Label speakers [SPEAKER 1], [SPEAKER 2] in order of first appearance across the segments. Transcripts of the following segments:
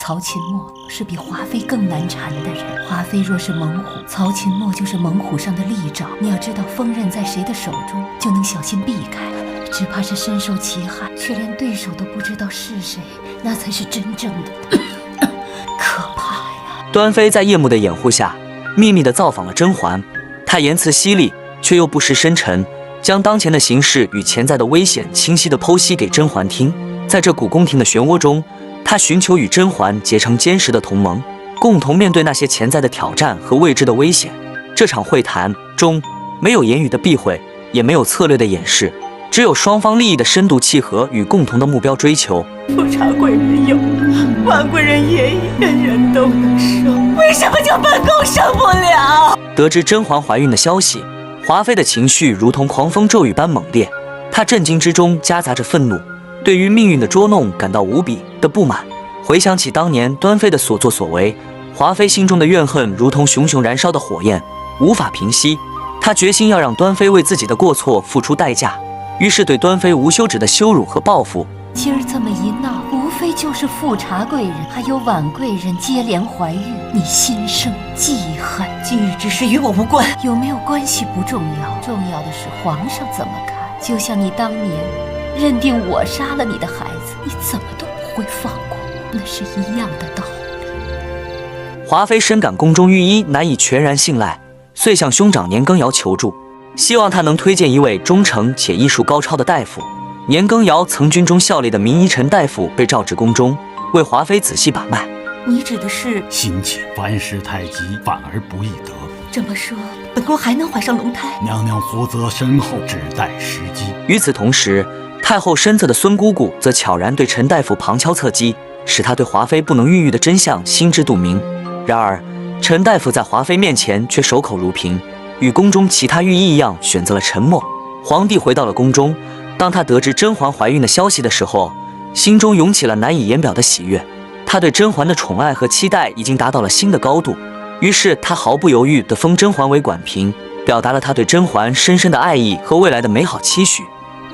[SPEAKER 1] 曹琴墨是比华妃更难缠的人。华妃若是猛虎，曹琴墨就是猛虎上的利爪。你要知道，锋刃在谁的手中，就能小心避开。只怕是身受其害，却连对手都不知道是谁，那才是真正的可怕呀！
[SPEAKER 2] 端妃在叶幕的掩护下，秘密地造访了甄嬛。她言辞犀利，却又不失深沉，将当前的形势与潜在的危险清晰地剖析给甄嬛听。在这古宫廷的漩涡中，她寻求与甄嬛结成坚实的同盟，共同面对那些潜在的挑战和未知的危险。这场会谈中，没有言语的避讳，也没有策略的掩饰，只有双方利益的深度契合与共同的目标追求。
[SPEAKER 3] 富察贵人有，婉贵人也有，人人都能生，为什么就本宫生不了？
[SPEAKER 2] 得知甄嬛怀孕的消息，华妃的情绪如同狂风骤雨般猛烈，她震惊之中夹杂着愤怒，对于命运的捉弄感到无比的不满。回想起当年端妃的所作所为，华妃心中的怨恨如同熊熊燃烧的火焰，无法平息。她决心要让端妃为自己的过错付出代价，于是对端妃无休止的羞辱和报复。
[SPEAKER 1] 今儿这么一闹，无非就是富察贵人还有婉贵人接连怀孕，你心生记恨。
[SPEAKER 3] 今日之事与我无关，
[SPEAKER 1] 有没有关系不重要，重要的是皇上怎么看。就像你当年认定我杀了你的孩子，你怎么都不会放过我，那是一样的道理。
[SPEAKER 2] 华妃深感宫中御医难以全然信赖，遂向兄长年羹尧求助，希望他能推荐一位忠诚且医术高超的大夫。年羹尧曾军中效力的名医陈大夫被召至宫中，为华妃仔细把脉。
[SPEAKER 3] 你指的是
[SPEAKER 4] 心情凡事太急，反而不易得。
[SPEAKER 3] 这么说，本宫还能怀上龙胎？
[SPEAKER 4] 娘娘福泽深厚，只待时机。
[SPEAKER 2] 与此同时，太后身侧的孙姑姑则悄然对陈大夫旁敲侧击，使他对华妃不能孕育的真相心知肚明。然而，陈大夫在华妃面前却守口如瓶，与宫中其他御医一样选择了沉默。皇帝回到了宫中，当他得知甄嬛怀孕的消息的时候，心中涌起了难以言表的喜悦。他对甄嬛的宠爱和期待已经达到了新的高度，于是他毫不犹豫地封甄嬛为馆嫔，表达了他对甄嬛深深的爱意和未来的美好期许。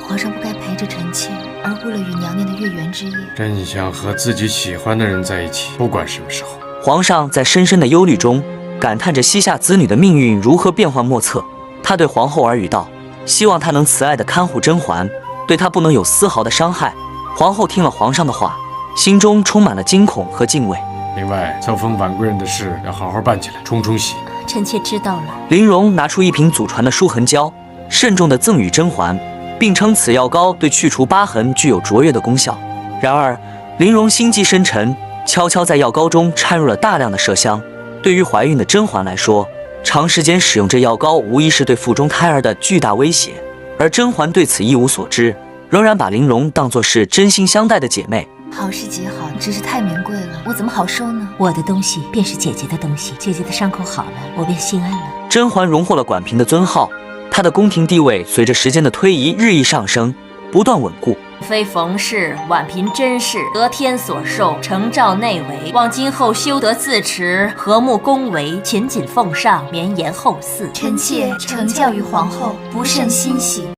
[SPEAKER 1] 皇上不该陪着臣妾而误了与娘娘的月圆之夜。
[SPEAKER 5] 真想和自己喜欢的人在一起，不管什么时候。
[SPEAKER 2] 皇上在深深的忧虑中感叹着膝下子女的命运如何变幻莫测。他对皇后耳语道，希望她能慈爱地看护甄嬛，对她不能有丝毫的伤害。皇后听了皇上的话，心中充满了惊恐和敬畏。
[SPEAKER 5] 另外，册封婉贵人的事要好好办起来，冲冲喜。
[SPEAKER 1] 臣妾知道了。
[SPEAKER 2] 林荣拿出一瓶祖传的舒痕胶，慎重地赠予甄嬛，并称此药膏对去除疤痕具有卓越的功效。然而，林荣心机深沉，悄悄在药膏中掺入了大量的麝香。对于怀孕的甄嬛来说，长时间使用这药膏无疑是对腹中胎儿的巨大威胁，而甄嬛对此一无所知，仍然把林荣当作是真心相待的姐妹。
[SPEAKER 1] 好是极好，只是太名贵了，我怎么好收呢？我的东西便是姐姐的东西，姐姐的伤口好了，我便心安了。
[SPEAKER 2] 甄嬛荣获了馆嫔的尊号，她的宫廷地位随着时间的推移日益上升，不断稳固。
[SPEAKER 6] 妃冯氏、婉嫔甄氏得天所授，承诏内围，望今后修德自持，和睦恭维，勤谨奉上，绵延后嗣。
[SPEAKER 1] 臣妾承教于皇后，不胜欣喜。